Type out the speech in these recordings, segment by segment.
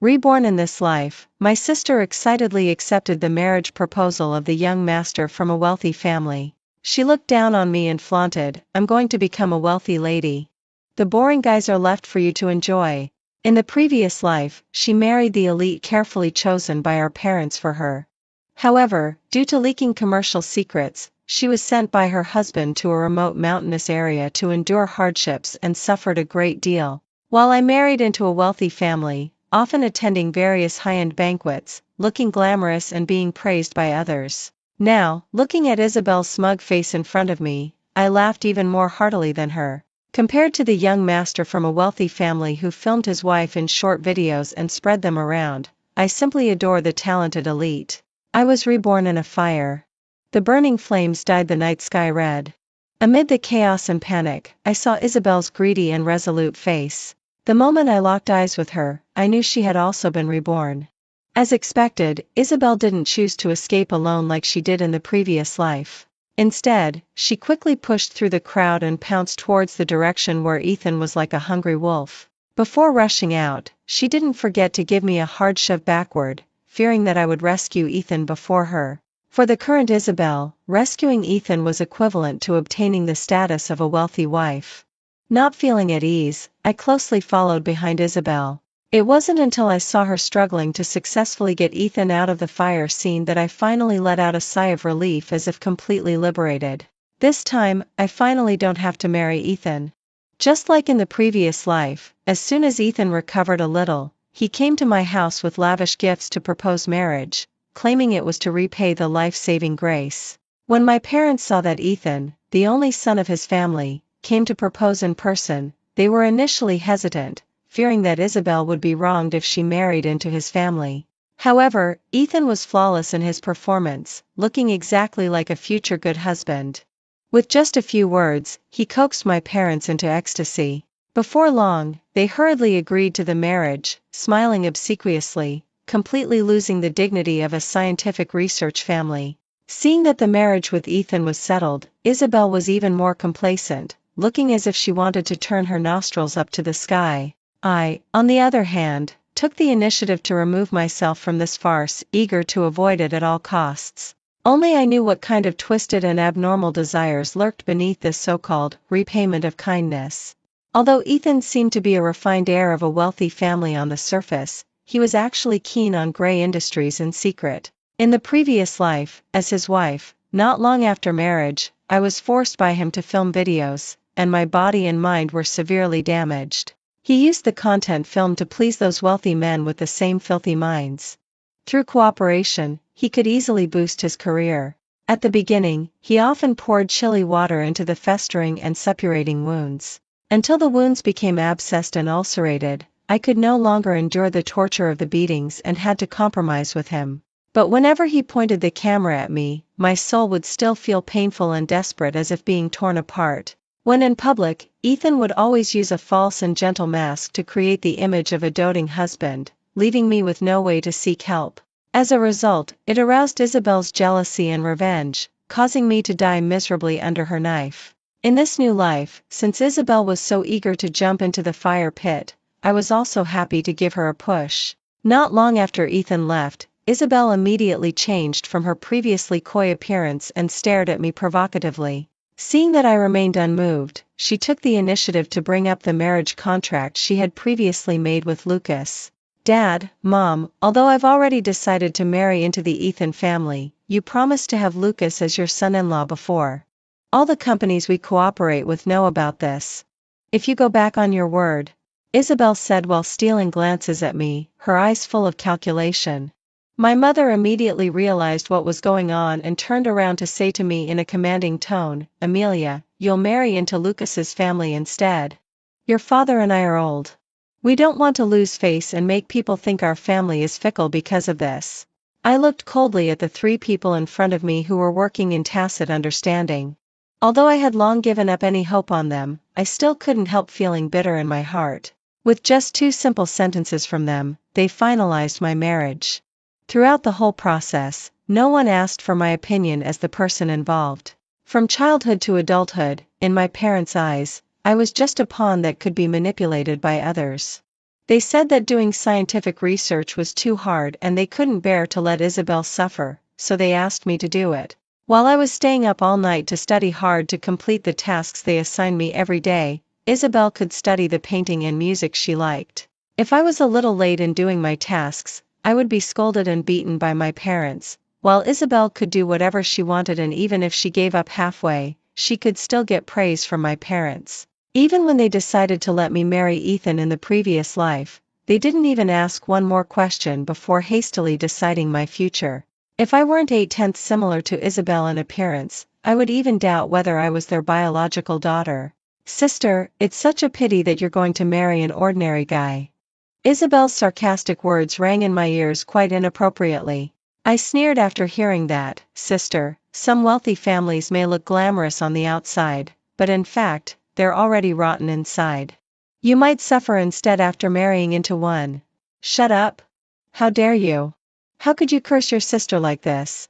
Reborn in this life, my sister excitedly accepted the marriage proposal of the young master from a wealthy family. She looked down on me and flaunted, "I'm going to become a wealthy lady. The boring guys are left for you to enjoy." In the previous life, she married the elite carefully chosen by our parents for her. However, due to leaking commercial secrets, she was sent by her husband to a remote mountainous area to endure hardships and suffered a great deal. While I married into a wealthy family, often attending various high-end banquets, looking glamorous and being praised by others. Now, looking at Isabel's smug face in front of me, I laughed even more heartily than her. Compared to the young master from a wealthy family who filmed his wife in short videos and spread them around, I simply adore the talented elite. I was reborn in a fire. The burning flames dyed the night sky red. Amid the chaos and panic, I saw Isabel's greedy and resolute face. The moment I locked eyes with her, I knew she had also been reborn. As expected, Isabel didn't choose to escape alone like she did in the previous life. Instead, she quickly pushed through the crowd and pounced towards the direction where Ethan was like a hungry wolf. Before rushing out, she didn't forget to give me a hard shove backward, fearing that I would rescue Ethan before her. For the current Isabel, rescuing Ethan was equivalent to obtaining the status of a wealthy wife. Not feeling at ease, I closely followed behind Isabel. It wasn't until I saw her struggling to successfully get Ethan out of the fire scene that I finally let out a sigh of relief as if completely liberated. This time, I finally don't have to marry Ethan. Just like in the previous life, as soon as Ethan recovered a little, he came to my house with lavish gifts to propose marriage, claiming it was to repay the life-saving grace. When my parents saw that Ethan, the only son of his family, came to propose in person, they were initially hesitant, fearing that Isabel would be wronged if she married into his family. However, Ethan was flawless in his performance, looking exactly like a future good husband. With just a few words, he coaxed my parents into ecstasy. Before long, they hurriedly agreed to the marriage, smiling obsequiously, completely losing the dignity of a scientific research family. Seeing that the marriage with Ethan was settled, Isabel was even more complacent, looking as if she wanted to turn her nostrils up to the sky. I, on the other hand, took the initiative to remove myself from this farce, eager to avoid it at all costs. Only I knew what kind of twisted and abnormal desires lurked beneath this so-called repayment of kindness. Although Ethan seemed to be a refined heir of a wealthy family on the surface, he was actually keen on gray industries in secret. In the previous life, as his wife, not long after marriage, I was forced by him to film videos, and my body and mind were severely damaged. He used the content filmed to please those wealthy men with the same filthy minds. Through cooperation, he could easily boost his career. At the beginning, he often poured chilly water into the festering and suppurating wounds. Until the wounds became abscessed and ulcerated, I could no longer endure the torture of the beatings and had to compromise with him. But whenever he pointed the camera at me, my soul would still feel painful and desperate as if being torn apart. When in public, Ethan would always use a false and gentle mask to create the image of a doting husband, leaving me with no way to seek help. As a result, it aroused Isabel's jealousy and revenge, causing me to die miserably under her knife. In this new life, since Isabel was so eager to jump into the fire pit, I was also happy to give her a push. Not long after Ethan left, Isabel immediately changed from her previously coy appearance and stared at me provocatively. Seeing that I remained unmoved, she took the initiative to bring up the marriage contract she had previously made with Lucas. "Dad, Mom, although I've already decided to marry into the Ethan family, you promised to have Lucas as your son-in-law before. All the companies we cooperate with know about this. If you go back on your word," Isabel said while stealing glances at me, her eyes full of calculation. My mother immediately realized what was going on and turned around to say to me in a commanding tone, "Amelia, you'll marry into Lucas's family instead. Your father and I are old. We don't want to lose face and make people think our family is fickle because of this." I looked coldly at the three people in front of me who were working in tacit understanding. Although I had long given up any hope on them, I still couldn't help feeling bitter in my heart. With just 2 simple sentences from them, they finalized my marriage. Throughout the whole process, no one asked for my opinion as the person involved. From childhood to adulthood, in my parents' eyes, I was just a pawn that could be manipulated by others. They said that doing scientific research was too hard and they couldn't bear to let Isabel suffer, so they asked me to do it. While I was staying up all night to study hard to complete the tasks they assigned me every day, Isabel could study the painting and music she liked. If I was a little late in doing my tasks, I would be scolded and beaten by my parents, while Isabel could do whatever she wanted, and even if she gave up halfway, she could still get praise from my parents. Even when they decided to let me marry Ethan in the previous life, they didn't even ask one more question before hastily deciding my future. If I weren't 8/10 similar to Isabel in appearance, I would even doubt whether I was their biological daughter. Sister, it's such a pity that you're going to marry an ordinary guy. Isabel's sarcastic words rang in my ears quite inappropriately. I sneered after hearing that. Sister, some wealthy families may look glamorous on the outside, but in fact, they're already rotten inside. You might suffer instead after marrying into one. Shut up. How dare you? How could you curse your sister like this?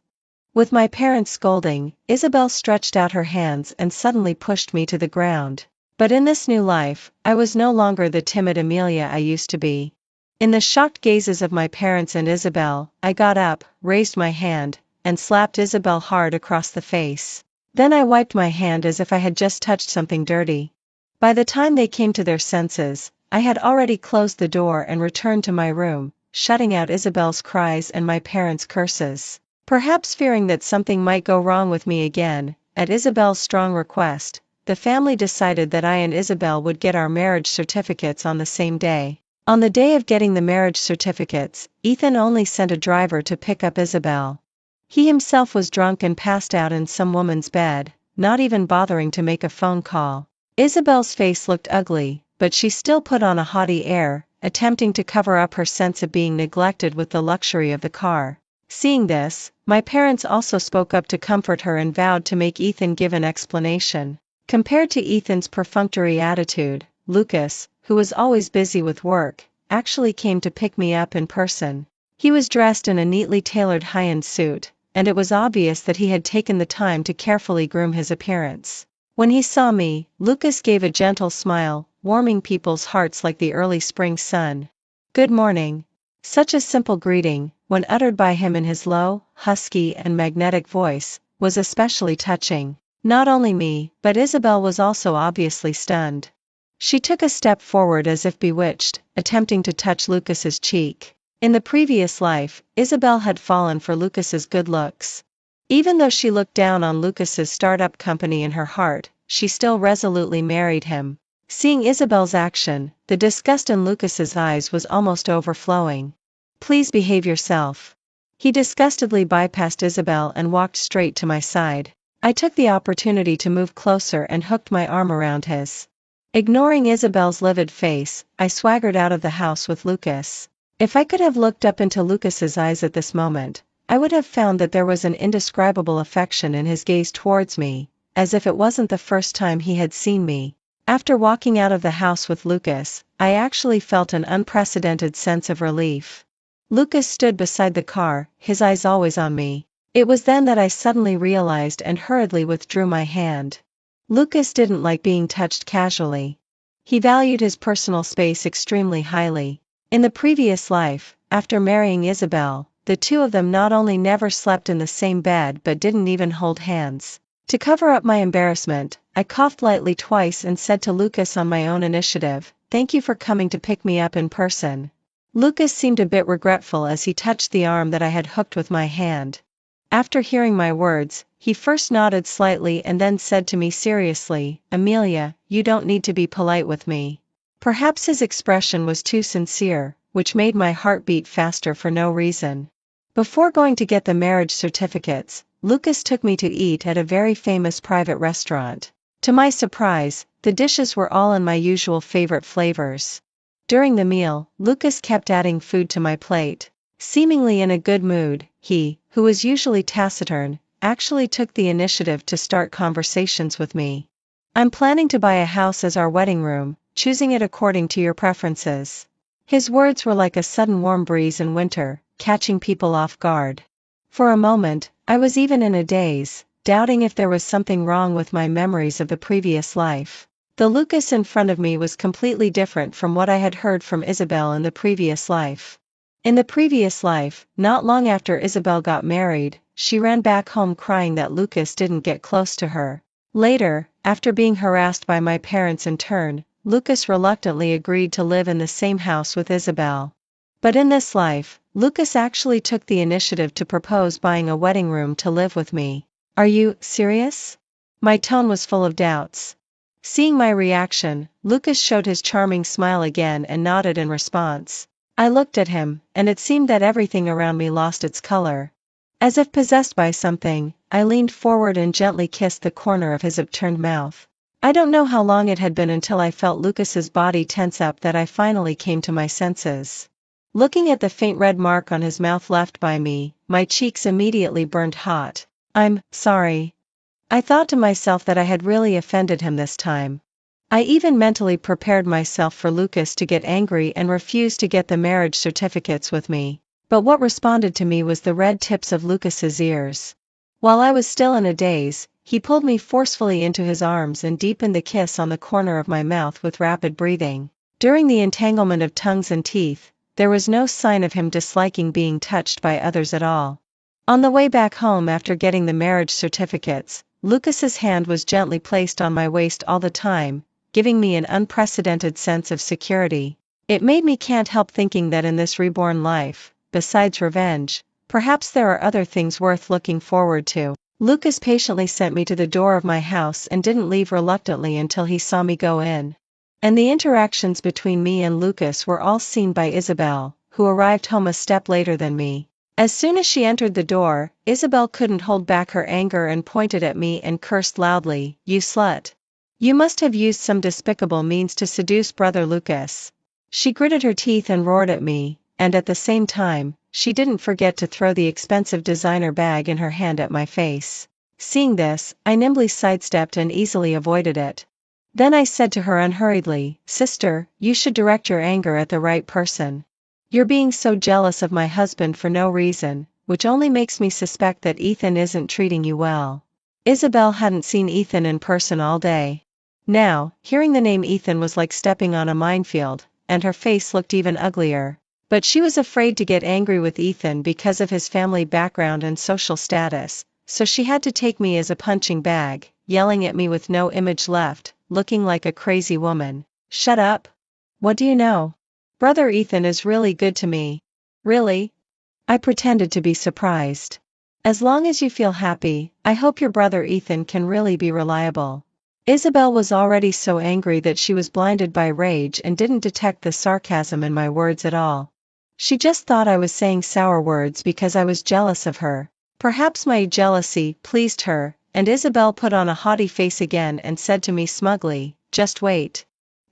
With my parents scolding, Isabel stretched out her hands and suddenly pushed me to the ground. But in this new life, I was no longer the timid Amelia I used to be. In the shocked gazes of my parents and Isabel, I got up, raised my hand, and slapped Isabel hard across the face. Then I wiped my hand as if I had just touched something dirty. By the time they came to their senses, I had already closed the door and returned to my room, shutting out Isabel's cries and my parents' curses. Perhaps fearing that something might go wrong with me again, at Isabel's strong request, the family decided that I and Isabel would get our marriage certificates on the same day. On the day of getting the marriage certificates, Ethan only sent a driver to pick up Isabel. He himself was drunk and passed out in some woman's bed, not even bothering to make a phone call. Isabel's face looked ugly, but she still put on a haughty air, attempting to cover up her sense of being neglected with the luxury of the car. Seeing this, my parents also spoke up to comfort her and vowed to make Ethan give an explanation. Compared to Ethan's perfunctory attitude, Lucas, who was always busy with work, actually came to pick me up in person. He was dressed in a neatly tailored high-end suit, and it was obvious that he had taken the time to carefully groom his appearance. When he saw me, Lucas gave a gentle smile, warming people's hearts like the early spring sun. Good morning. Such a simple greeting, when uttered by him in his low, husky and magnetic voice, was especially touching. Not only me, but Isabel was also obviously stunned. She took a step forward as if bewitched, attempting to touch Lucas's cheek. In the previous life, Isabel had fallen for Lucas's good looks. Even though she looked down on Lucas's startup company in her heart, she still resolutely married him. Seeing Isabel's action, the disgust in Lucas's eyes was almost overflowing. Please behave yourself. He disgustedly bypassed Isabel and walked straight to my side. I took the opportunity to move closer and hooked my arm around his. Ignoring Isabel's livid face, I swaggered out of the house with Lucas. If I could have looked up into Lucas's eyes at this moment, I would have found that there was an indescribable affection in his gaze towards me, as if it wasn't the first time he had seen me. After walking out of the house with Lucas, I actually felt an unprecedented sense of relief. Lucas stood beside the car, his eyes always on me. It was then that I suddenly realized and hurriedly withdrew my hand. Lucas didn't like being touched casually. He valued his personal space extremely highly. In the previous life, after marrying Isabel, the two of them not only never slept in the same bed but didn't even hold hands. To cover up my embarrassment, I coughed lightly twice and said to Lucas on my own initiative, "Thank you for coming to pick me up in person." Lucas seemed a bit regretful as he touched the arm that I had hooked with my hand. After hearing my words, he first nodded slightly and then said to me seriously, "Amelia, you don't need to be polite with me." Perhaps his expression was too sincere, which made my heart beat faster for no reason. Before going to get the marriage certificates, Lucas took me to eat at a very famous private restaurant. To my surprise, the dishes were all in my usual favorite flavors. During the meal, Lucas kept adding food to my plate. Seemingly in a good mood, he, who was usually taciturn, actually took the initiative to start conversations with me. "I'm planning to buy a house as our wedding room, choosing it according to your preferences." His words were like a sudden warm breeze in winter, catching people off guard. For a moment, I was even in a daze, doubting if there was something wrong with my memories of the previous life. The Lucas in front of me was completely different from what I had heard from Isabel in the previous life. In the previous life, not long after Isabel got married, she ran back home crying that Lucas didn't get close to her. Later, after being harassed by my parents in turn, Lucas reluctantly agreed to live in the same house with Isabel. But in this life, Lucas actually took the initiative to propose buying a wedding room to live with me. Are you serious? My tone was full of doubts. Seeing my reaction, Lucas showed his charming smile again and nodded in response. I looked at him, and it seemed that everything around me lost its color. As if possessed by something, I leaned forward and gently kissed the corner of his upturned mouth. I don't know how long it had been until I felt Lucas's body tense up that I finally came to my senses. Looking at the faint red mark on his mouth left by me, my cheeks immediately burned hot. I'm sorry. I thought to myself that I had really offended him this time. I even mentally prepared myself for Lucas to get angry and refuse to get the marriage certificates with me. But what responded to me was the red tips of Lucas's ears. While I was still in a daze, he pulled me forcefully into his arms and deepened the kiss on the corner of my mouth with rapid breathing. During the entanglement of tongues and teeth, there was no sign of him disliking being touched by others at all. On the way back home after getting the marriage certificates, Lucas's hand was gently placed on my waist all the time, giving me an unprecedented sense of security. It made me can't help thinking that in this reborn life, besides revenge, perhaps there are other things worth looking forward to. Lucas patiently sent me to the door of my house and didn't leave reluctantly until he saw me go in. And the interactions between me and Lucas were all seen by Isabel, who arrived home a step later than me. As soon as she entered the door, Isabel couldn't hold back her anger and pointed at me and cursed loudly, "You slut. You must have used some despicable means to seduce brother Lucas." She gritted her teeth and roared at me, and at the same time, she didn't forget to throw the expensive designer bag in her hand at my face. Seeing this, I nimbly sidestepped and easily avoided it. Then I said to her unhurriedly, "Sister, you should direct your anger at the right person. You're being so jealous of my husband for no reason, which only makes me suspect that Ethan isn't treating you well." Isabel hadn't seen Ethan in person all day. Now, hearing the name Ethan was like stepping on a minefield, and her face looked even uglier. But she was afraid to get angry with Ethan because of his family background and social status, so she had to take me as a punching bag, yelling at me with no image left, looking like a crazy woman. "Shut up. What do you know? Brother Ethan is really good to me." "Really?" I pretended to be surprised. "As long as you feel happy, I hope your brother Ethan can really be reliable." Isabel was already so angry that she was blinded by rage and didn't detect the sarcasm in my words at all. She just thought I was saying sour words because I was jealous of her. Perhaps my jealousy pleased her, and Isabel put on a haughty face again and said to me smugly, "Just wait.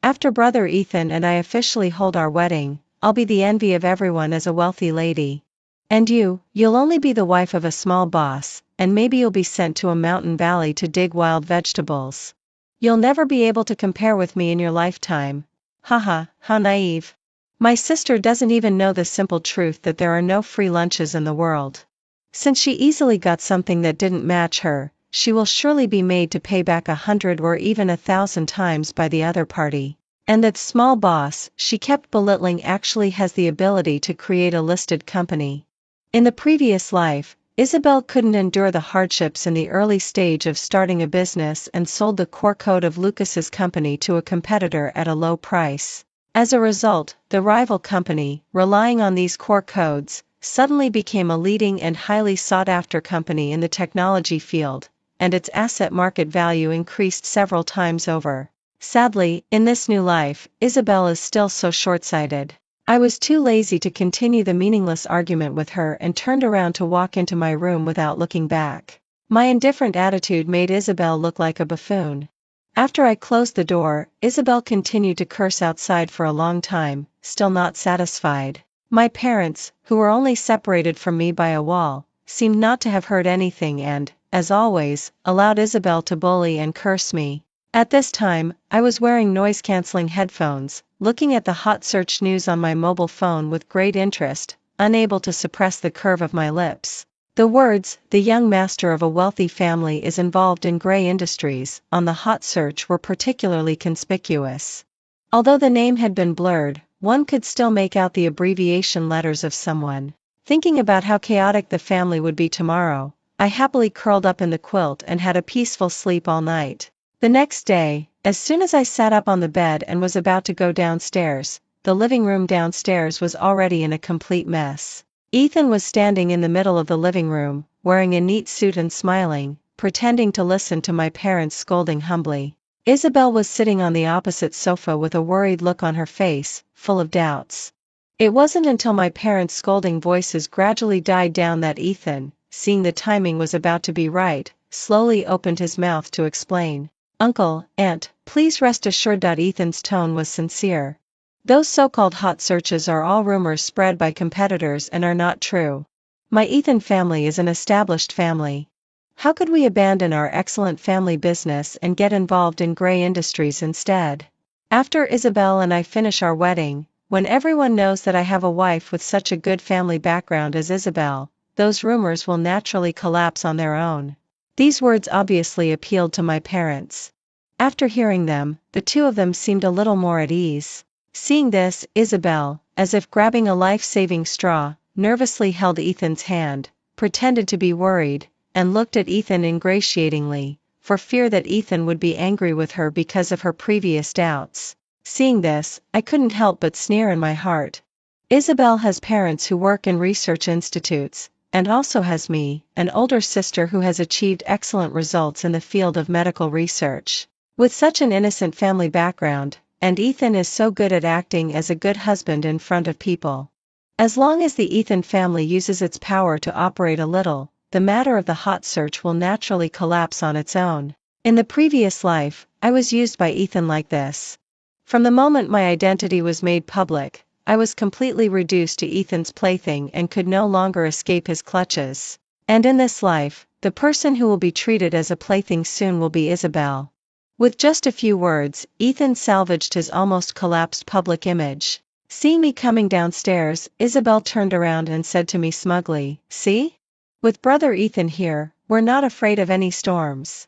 After brother Ethan and I officially hold our wedding, I'll be the envy of everyone as a wealthy lady. And you'll only be the wife of a small boss, and maybe you'll be sent to a mountain valley to dig wild vegetables. You'll never be able to compare with me in your lifetime." Haha, how naive. My sister doesn't even know the simple truth that there are no free lunches in the world. Since she easily got something that didn't match her, she will surely be made to pay back 100 or even 1,000 times by the other party. And that small boss she kept belittling actually has the ability to create a listed company. In the previous life, Isabel couldn't endure the hardships in the early stage of starting a business and sold the core code of Lucas's company to a competitor at a low price. As a result, the rival company, relying on these core codes, suddenly became a leading and highly sought-after company in the technology field, and its asset market value increased several times over. Sadly, in this new life, Isabel is still so short-sighted. I was too lazy to continue the meaningless argument with her and turned around to walk into my room without looking back. My indifferent attitude made Isabel look like a buffoon. After I closed the door, Isabel continued to curse outside for a long time, still not satisfied. My parents, who were only separated from me by a wall, seemed not to have heard anything and, as always, allowed Isabel to bully and curse me. At this time, I was wearing noise-canceling headphones, looking at the hot search news on my mobile phone with great interest, unable to suppress the curve of my lips. The words, "The young master of a wealthy family is involved in gray industries," on the hot search were particularly conspicuous. Although the name had been blurred, one could still make out the abbreviation letters of someone. Thinking about how chaotic the family would be tomorrow, I happily curled up in the quilt and had a peaceful sleep all night. The next day, as soon as I sat up on the bed and was about to go downstairs, the living room downstairs was already in a complete mess. Ethan was standing in the middle of the living room, wearing a neat suit and smiling, pretending to listen to my parents scolding humbly. Isabel was sitting on the opposite sofa with a worried look on her face, full of doubts. It wasn't until my parents' scolding voices gradually died down that Ethan, seeing the timing was about to be right, slowly opened his mouth to explain. "Uncle, Aunt, please rest assured." Ethan's tone was sincere. "Those so-called hot searches are all rumors spread by competitors and are not true. My Ethan family is an established family. How could we abandon our excellent family business and get involved in gray industries instead? After Isabel and I finish our wedding, when everyone knows that I have a wife with such a good family background as Isabel, those rumors will naturally collapse on their own." These words obviously appealed to my parents. After hearing them, the two of them seemed a little more at ease. Seeing this, Isabel, as if grabbing a life-saving straw, nervously held Ethan's hand, pretended to be worried, and looked at Ethan ingratiatingly, for fear that Ethan would be angry with her because of her previous doubts. Seeing this, I couldn't help but sneer in my heart. Isabel has parents who work in research institutes, and also has me, an older sister who has achieved excellent results in the field of medical research. With such an innocent family background, and Ethan is so good at acting as a good husband in front of people. As long as the Ethan family uses its power to operate a little, the matter of the hot search will naturally collapse on its own. In the previous life, I was used by Ethan like this. From the moment my identity was made public, I was completely reduced to Ethan's plaything and could no longer escape his clutches. And in this life, the person who will be treated as a plaything soon will be Isabel. With just a few words, Ethan salvaged his almost collapsed public image. Seeing me coming downstairs, Isabel turned around and said to me smugly, "See? With brother Ethan here, we're not afraid of any storms."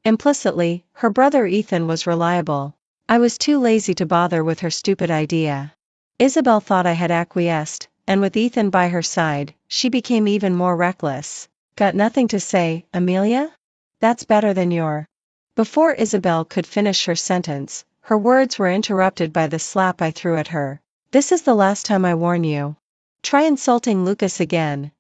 Implicitly, her brother Ethan was reliable. I was too lazy to bother with her stupid idea. Isabel thought I had acquiesced, and with Ethan by her side, she became even more reckless. "Got nothing to say, Amelia? That's better than your..." Before Isabel could finish her sentence, her words were interrupted by the slap I threw at her. "This is the last time I warn you. Try insulting Lucas again."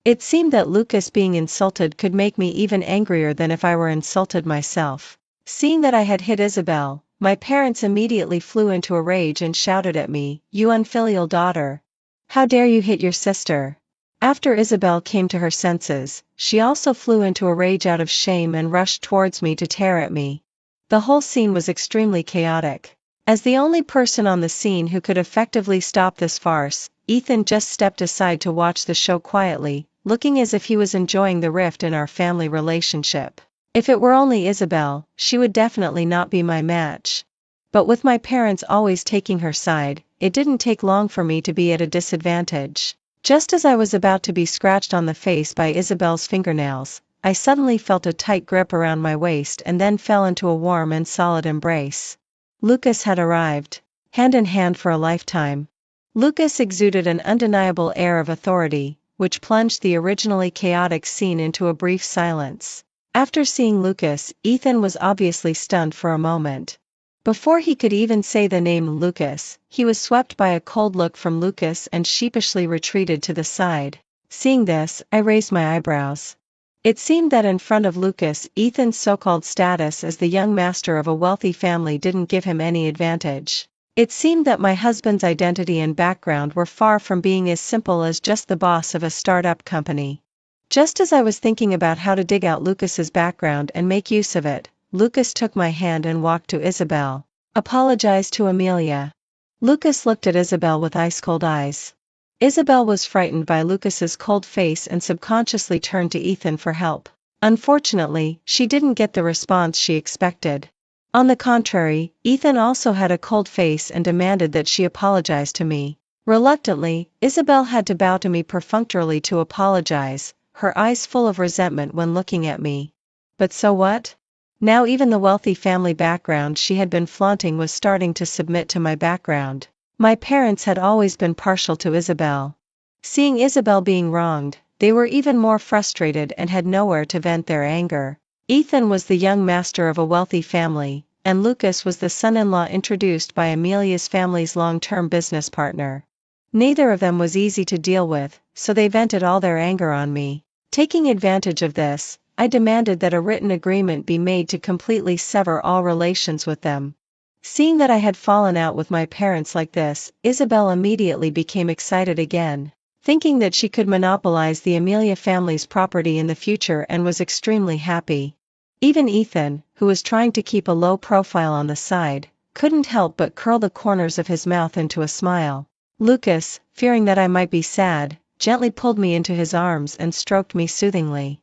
It seemed that Lucas being insulted could make me even angrier than if I were insulted myself. Seeing that I had hit Isabel, my parents immediately flew into a rage and shouted at me, "You unfilial daughter! How dare you hit your sister?" After Isabel came to her senses, she also flew into a rage out of shame and rushed towards me to tear at me. The whole scene was extremely chaotic. As the only person on the scene who could effectively stop this farce, Ethan just stepped aside to watch the show quietly, looking as if he was enjoying the rift in our family relationship. If it were only Isabel, she would definitely not be my match. But with my parents always taking her side, it didn't take long for me to be at a disadvantage. Just as I was about to be scratched on the face by Isabel's fingernails, I suddenly felt a tight grip around my waist and then fell into a warm and solid embrace. Lucas had arrived. Hand in hand for a lifetime. Lucas exuded an undeniable air of authority, which plunged the originally chaotic scene into a brief silence. After seeing Lucas, Ethan was obviously stunned for a moment. Before he could even say the name Lucas, he was swept by a cold look from Lucas and sheepishly retreated to the side. Seeing this, I raised my eyebrows. It seemed that in front of Lucas, Ethan's so-called status as the young master of a wealthy family didn't give him any advantage. It seemed that my husband's identity and background were far from being as simple as just the boss of a startup company. Just as I was thinking about how to dig out Lucas's background and make use of it, Lucas took my hand and walked to Isabel. "Apologize to Amelia." Lucas looked at Isabel with ice-cold eyes. Isabel was frightened by Lucas's cold face and subconsciously turned to Ethan for help. Unfortunately, she didn't get the response she expected. On the contrary, Ethan also had a cold face and demanded that she apologize to me. Reluctantly, Isabel had to bow to me perfunctorily to apologize, her eyes full of resentment when looking at me. But so what? Now even the wealthy family background she had been flaunting was starting to submit to my background. My parents had always been partial to Isabel. Seeing Isabel being wronged, they were even more frustrated and had nowhere to vent their anger. Ethan was the young master of a wealthy family, and Lucas was the son-in-law introduced by Amelia's family's long-term business partner. Neither of them was easy to deal with, so they vented all their anger on me. Taking advantage of this, I demanded that a written agreement be made to completely sever all relations with them. Seeing that I had fallen out with my parents like this, Isabel immediately became excited again, thinking that she could monopolize the Amelia family's property in the future, and was extremely happy. Even Ethan, who was trying to keep a low profile on the side, couldn't help but curl the corners of his mouth into a smile. Lucas, fearing that I might be sad, gently pulled me into his arms and stroked me soothingly.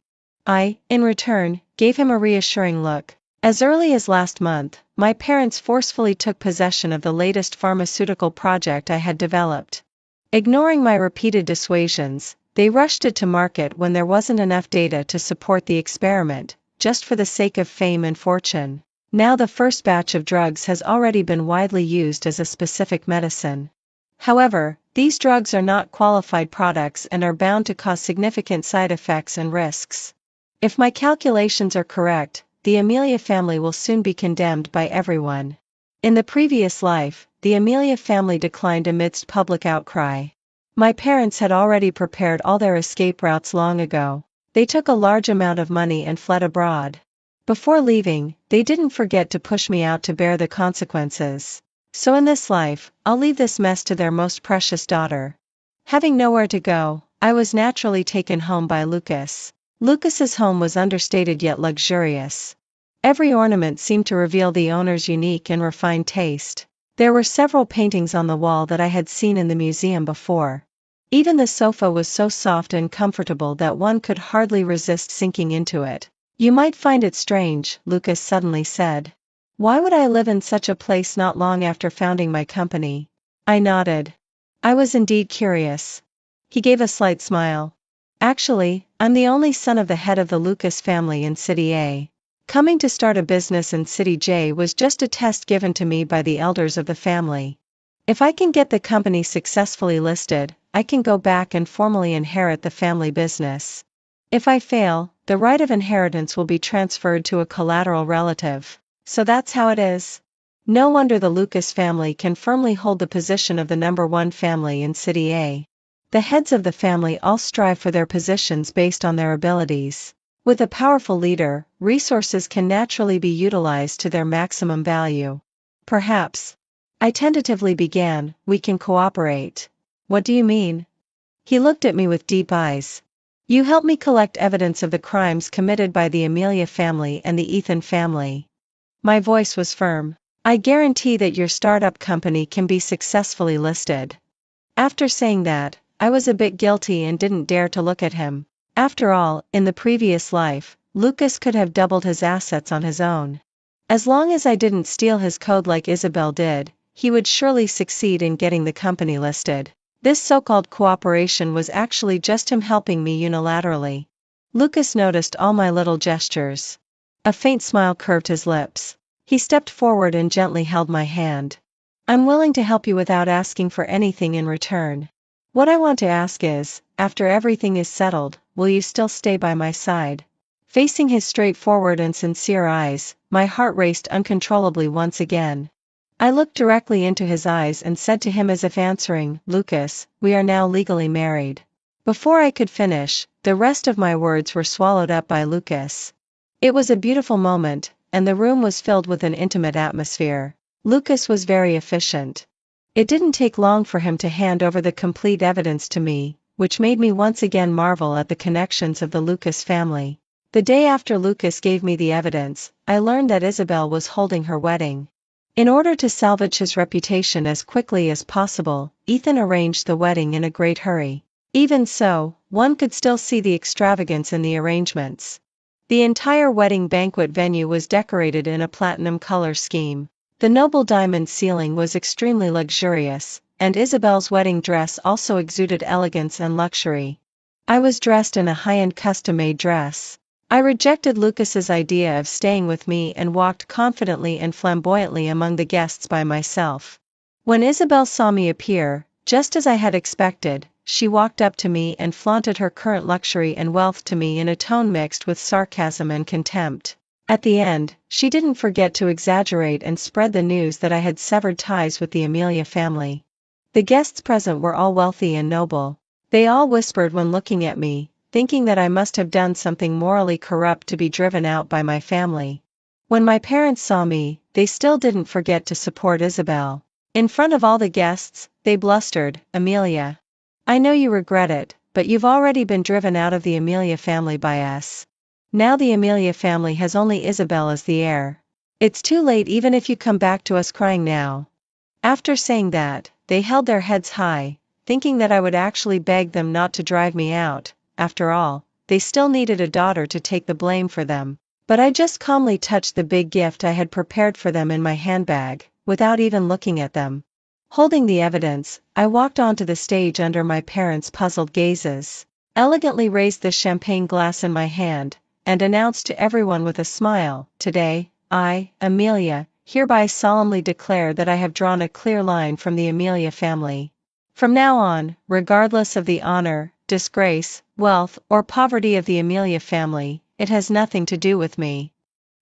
I, in return, gave him a reassuring look. As early as last month, my parents forcefully took possession of the latest pharmaceutical project I had developed. Ignoring my repeated dissuasions, they rushed it to market when there wasn't enough data to support the experiment, just for the sake of fame and fortune. Now the first batch of drugs has already been widely used as a specific medicine. However, these drugs are not qualified products and are bound to cause significant side effects and risks. If my calculations are correct, the Amelia family will soon be condemned by everyone. In the previous life, the Amelia family declined amidst public outcry. My parents had already prepared all their escape routes long ago. They took a large amount of money and fled abroad. Before leaving, they didn't forget to push me out to bear the consequences. So in this life, I'll leave this mess to their most precious daughter. Having nowhere to go, I was naturally taken home by Lucas. Lucas's home was understated yet luxurious. Every ornament seemed to reveal the owner's unique and refined taste. There were several paintings on the wall that I had seen in the museum before. Even the sofa was so soft and comfortable that one could hardly resist sinking into it. You might find it strange, Lucas suddenly said. Why would I live in such a place not long after founding my company? I nodded. I was indeed curious. He gave a slight smile. Actually, I'm the only son of the head of the Lucas family in City A. Coming to start a business in City J was just a test given to me by the elders of the family. If I can get the company successfully listed, I can go back and formally inherit the family business. If I fail, the right of inheritance will be transferred to a collateral relative. So that's how it is. No wonder the Lucas family can firmly hold the position of the #1 family in City A. The heads of the family all strive for their positions based on their abilities. With a powerful leader, resources can naturally be utilized to their maximum value. Perhaps. I tentatively began, we can cooperate. What do you mean? He looked at me with deep eyes. You help me collect evidence of the crimes committed by the Amelia family and the Ethan family. My voice was firm. I guarantee that your startup company can be successfully listed. After saying that, I was a bit guilty and didn't dare to look at him. After all, in the previous life, Lucas could have doubled his assets on his own. As long as I didn't steal his code like Isabel did, he would surely succeed in getting the company listed. This so-called cooperation was actually just him helping me unilaterally. Lucas noticed all my little gestures. A faint smile curved his lips. He stepped forward and gently held my hand. I'm willing to help you without asking for anything in return. What I want to ask is, after everything is settled, will you still stay by my side? Facing his straightforward and sincere eyes, my heart raced uncontrollably once again. I looked directly into his eyes and said to him as if answering, Lucas, we are now legally married. Before I could finish, the rest of my words were swallowed up by Lucas. It was a beautiful moment, and the room was filled with an intimate atmosphere. Lucas was very efficient. It didn't take long for him to hand over the complete evidence to me, which made me once again marvel at the connections of the Lucas family. The day after Lucas gave me the evidence, I learned that Isabel was holding her wedding. In order to salvage his reputation as quickly as possible, Ethan arranged the wedding in a great hurry. Even so, one could still see the extravagance in the arrangements. The entire wedding banquet venue was decorated in a platinum color scheme. The noble diamond ceiling was extremely luxurious, and Isabel's wedding dress also exuded elegance and luxury. I was dressed in a high-end custom-made dress. I rejected Lucas's idea of staying with me and walked confidently and flamboyantly among the guests by myself. When Isabel saw me appear, just as I had expected, she walked up to me and flaunted her current luxury and wealth to me in a tone mixed with sarcasm and contempt. At the end, she didn't forget to exaggerate and spread the news that I had severed ties with the Amelia family. The guests present were all wealthy and noble. They all whispered when looking at me, thinking that I must have done something morally corrupt to be driven out by my family. When my parents saw me, they still didn't forget to support Isabel. In front of all the guests, they blustered, "Amelia, I know you regret it, but you've already been driven out of the Amelia family by us. Now the Amelia family has only Isabel as the heir. It's too late even if you come back to us crying now." After saying that, they held their heads high, thinking that I would actually beg them not to drive me out. After all, they still needed a daughter to take the blame for them. But I just calmly touched the big gift I had prepared for them in my handbag, without even looking at them. Holding the evidence, I walked onto the stage under my parents' puzzled gazes, elegantly raised the champagne glass in my hand, and announced to everyone with a smile, "Today, I, Amelia, hereby solemnly declare that I have drawn a clear line from the Amelia family. From now on, regardless of the honor, disgrace, wealth, or poverty of the Amelia family, it has nothing to do with me."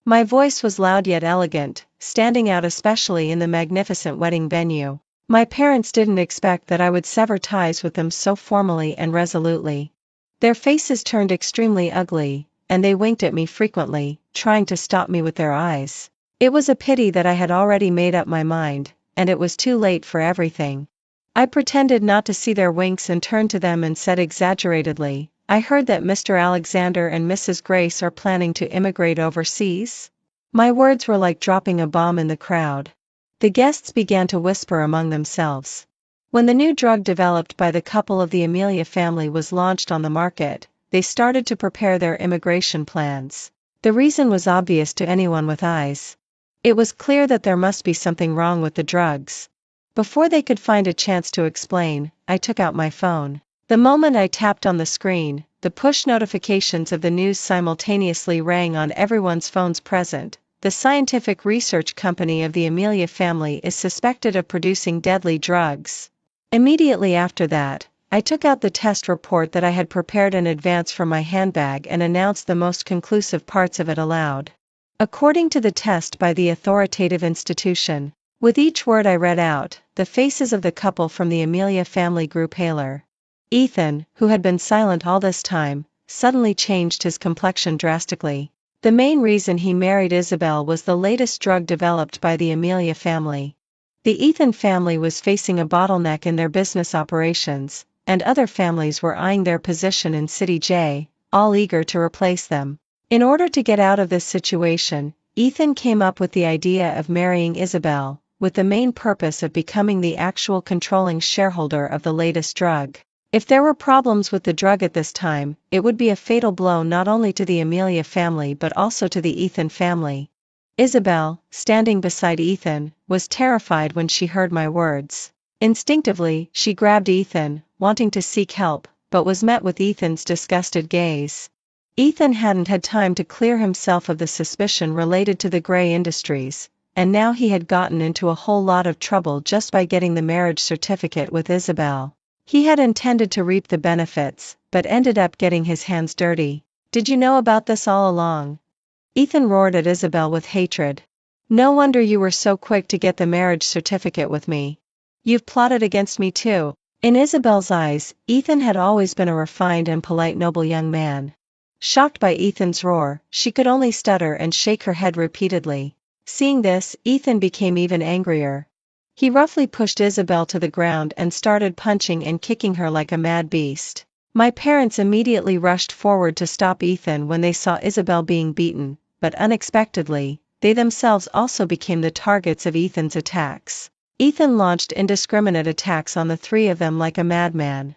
My voice was loud yet elegant, standing out especially in the magnificent wedding venue. My parents didn't expect that I would sever ties with them so formally and resolutely. Their faces turned extremely ugly, and they winked at me frequently, trying to stop me with their eyes. It was a pity that I had already made up my mind, and it was too late for everything. I pretended not to see their winks and turned to them and said exaggeratedly, "I heard that Mr. Alexander and Mrs. Grace are planning to immigrate overseas?" My words were like dropping a bomb in the crowd. The guests began to whisper among themselves. When the new drug developed by the couple of the Amelia family was launched on the market, they started to prepare their immigration plans. The reason was obvious to anyone with eyes. It was clear that there must be something wrong with the drugs. Before they could find a chance to explain, I took out my phone. The moment I tapped on the screen, the push notifications of the news simultaneously rang on everyone's phones present. The scientific research company of the Amelia family is suspected of producing deadly drugs. Immediately after that, I took out the test report that I had prepared in advance from my handbag and announced the most conclusive parts of it aloud. According to the test by the authoritative institution, with each word I read out, the faces of the couple from the Amelia family grew paler. Ethan, who had been silent all this time, suddenly changed his complexion drastically. The main reason he married Isabel was the latest drug developed by the Amelia family. The Ethan family was facing a bottleneck in their business operations, and other families were eyeing their position in City J, all eager to replace them. In order to get out of this situation, Ethan came up with the idea of marrying Isabel, with the main purpose of becoming the actual controlling shareholder of the latest drug. If there were problems with the drug at this time, it would be a fatal blow not only to the Amelia family but also to the Ethan family. Isabel, standing beside Ethan, was terrified when she heard my words. Instinctively, she grabbed Ethan, wanting to seek help, but was met with Ethan's disgusted gaze. Ethan hadn't had time to clear himself of the suspicion related to the gray industries, and now he had gotten into a whole lot of trouble just by getting the marriage certificate with Isabel. He had intended to reap the benefits, but ended up getting his hands dirty. "Did you know about this all along?" Ethan roared at Isabel with hatred. "No wonder you were so quick to get the marriage certificate with me. You've plotted against me too." In Isabel's eyes, Ethan had always been a refined and polite noble young man. Shocked by Ethan's roar, she could only stutter and shake her head repeatedly. Seeing this, Ethan became even angrier. He roughly pushed Isabel to the ground and started punching and kicking her like a mad beast. My parents immediately rushed forward to stop Ethan when they saw Isabel being beaten, but unexpectedly, they themselves also became the targets of Ethan's attacks. Ethan launched indiscriminate attacks on the three of them like a madman.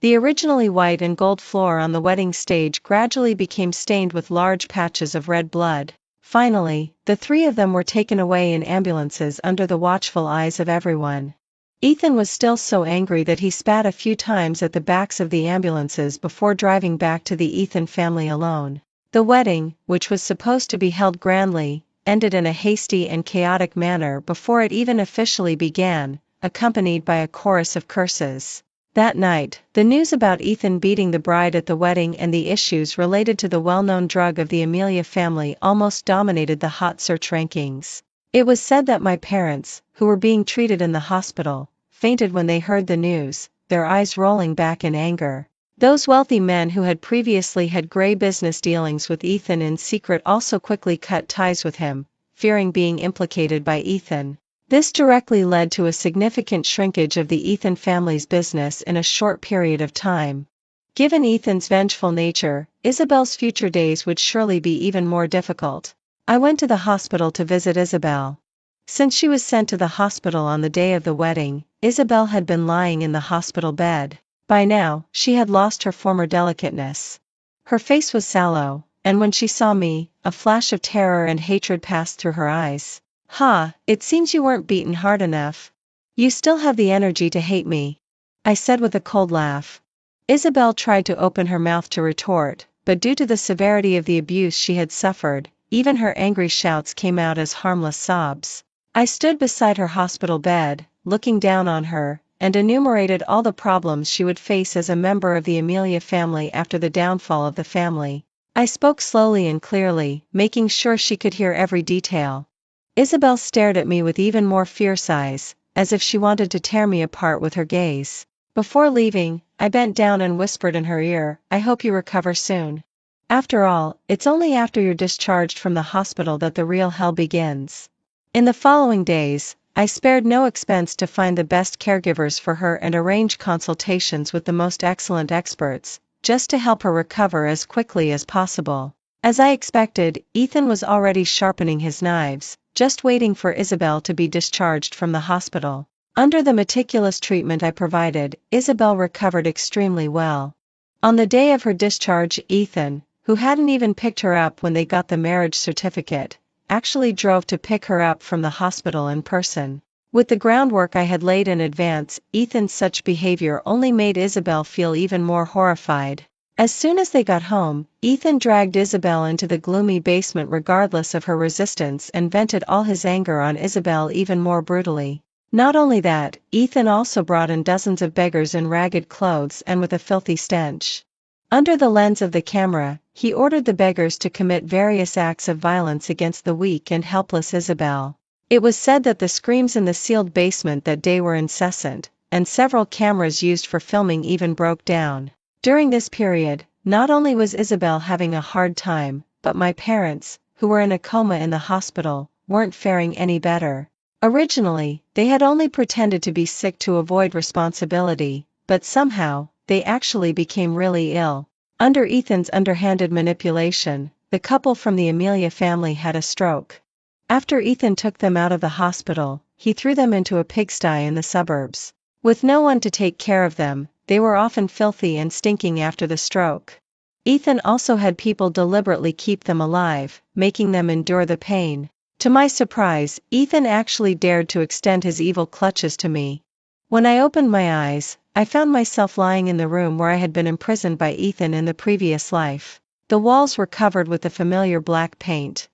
The originally white and gold floor on the wedding stage gradually became stained with large patches of red blood. Finally, the three of them were taken away in ambulances under the watchful eyes of everyone. Ethan was still so angry that he spat a few times at the backs of the ambulances before driving back to the Ethan family alone. The wedding, which was supposed to be held grandly, ended in a hasty and chaotic manner before it even officially began, accompanied by a chorus of curses. That night, the news about Ethan beating the bride at the wedding and the issues related to the well-known drug of the Amelia family almost dominated the hot search rankings. It was said that my parents, who were being treated in the hospital, fainted when they heard the news, their eyes rolling back in anger. Those wealthy men who had previously had gray business dealings with Ethan in secret also quickly cut ties with him, fearing being implicated by Ethan. This directly led to a significant shrinkage of the Ethan family's business in a short period of time. Given Ethan's vengeful nature, Isabel's future days would surely be even more difficult. I went to the hospital to visit Isabel. Since she was sent to the hospital on the day of the wedding, Isabel had been lying in the hospital bed. By now, she had lost her former delicateness. Her face was sallow, and when she saw me, a flash of terror and hatred passed through her eyes. "Ha, it seems you weren't beaten hard enough. You still have the energy to hate me," I said with a cold laugh. Isabel tried to open her mouth to retort, but due to the severity of the abuse she had suffered, even her angry shouts came out as harmless sobs. I stood beside her hospital bed, looking down on her, and enumerated all the problems she would face as a member of the Amelia family after the downfall of the family. I spoke slowly and clearly, making sure she could hear every detail. Isabel stared at me with even more fierce eyes, as if she wanted to tear me apart with her gaze. Before leaving, I bent down and whispered in her ear, "I hope you recover soon. After all, it's only after you're discharged from the hospital that the real hell begins." In the following days, I spared no expense to find the best caregivers for her and arrange consultations with the most excellent experts, just to help her recover as quickly as possible. As I expected, Ethan was already sharpening his knives, just waiting for Isabel to be discharged from the hospital. Under the meticulous treatment I provided, Isabel recovered extremely well. On the day of her discharge, Ethan, who hadn't even picked her up when they got the marriage certificate, actually drove to pick her up from the hospital in person. With the groundwork I had laid in advance, Ethan's such behavior only made Isabel feel even more horrified. As soon as they got home, Ethan dragged Isabel into the gloomy basement regardless of her resistance and vented all his anger on Isabel even more brutally. Not only that, Ethan also brought in dozens of beggars in ragged clothes and with a filthy stench. Under the lens of the camera, he ordered the beggars to commit various acts of violence against the weak and helpless Isabel. It was said that the screams in the sealed basement that day were incessant, and several cameras used for filming even broke down. During this period, not only was Isabel having a hard time, but my parents, who were in a coma in the hospital, weren't faring any better. Originally, they had only pretended to be sick to avoid responsibility, but somehow, they actually became really ill. Under Ethan's underhanded manipulation, the couple from the Amelia family had a stroke. After Ethan took them out of the hospital, he threw them into a pigsty in the suburbs. With no one to take care of them, they were often filthy and stinking after the stroke. Ethan also had people deliberately keep them alive, making them endure the pain. To my surprise, Ethan actually dared to extend his evil clutches to me. When I opened my eyes, I found myself lying in the room where I had been imprisoned by Ethan in the previous life. The walls were covered with the familiar black paint.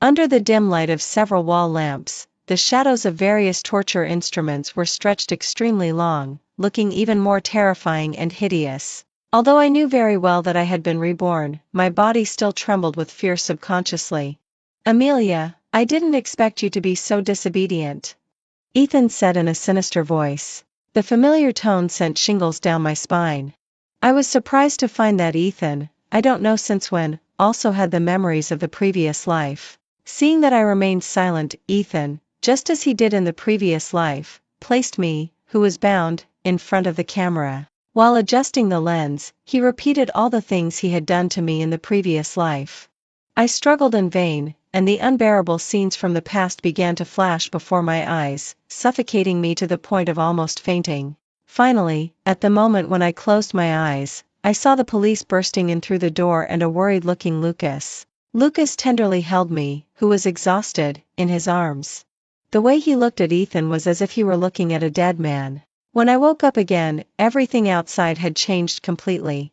Under the dim light of several wall lamps, the shadows of various torture instruments were stretched extremely long, looking even more terrifying and hideous. Although I knew very well that I had been reborn, my body still trembled with fear subconsciously. "Amelia, I didn't expect you to be so disobedient," Ethan said in a sinister voice. The familiar tone sent shingles down my spine. I was surprised to find that Ethan, I don't know since when, also had the memories of the previous life. Seeing that I remained silent, Ethan, just as he did in the previous life, placed me, who was bound, in front of the camera. While adjusting the lens, he repeated all the things he had done to me in the previous life. I struggled in vain, and the unbearable scenes from the past began to flash before my eyes, suffocating me to the point of almost fainting. Finally, at the moment when I closed my eyes, I saw the police bursting in through the door and a worried-looking Lucas. Lucas tenderly held me, who was exhausted, in his arms. The way he looked at Ethan was as if he were looking at a dead man. When I woke up again, everything outside had changed completely.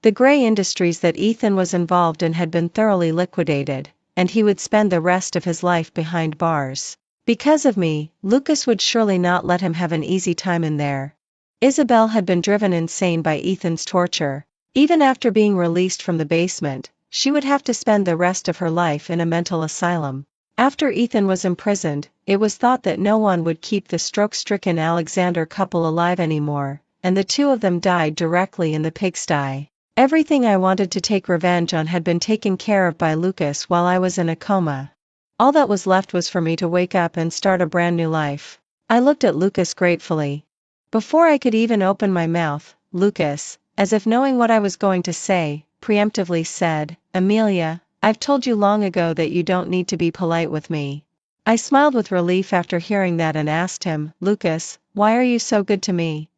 The gray industries that Ethan was involved in had been thoroughly liquidated, and he would spend the rest of his life behind bars. Because of me, Lucas would surely not let him have an easy time in there. Isabel had been driven insane by Ethan's torture. Even after being released from the basement, she would have to spend the rest of her life in a mental asylum. After Ethan was imprisoned, it was thought that no one would keep the stroke-stricken Alexander couple alive anymore, and the two of them died directly in the pigsty. Everything I wanted to take revenge on had been taken care of by Lucas while I was in a coma. All that was left was for me to wake up and start a brand new life. I looked at Lucas gratefully. Before I could even open my mouth, Lucas, as if knowing what I was going to say, preemptively said, "Amelia, I've told you long ago that you don't need to be polite with me." I smiled with relief after hearing that and asked him, "Lucas, why are you so good to me?"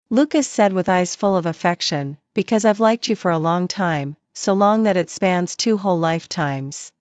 Lucas said with eyes full of affection, "Because I've liked you for a long time, so long that it spans 2 whole lifetimes."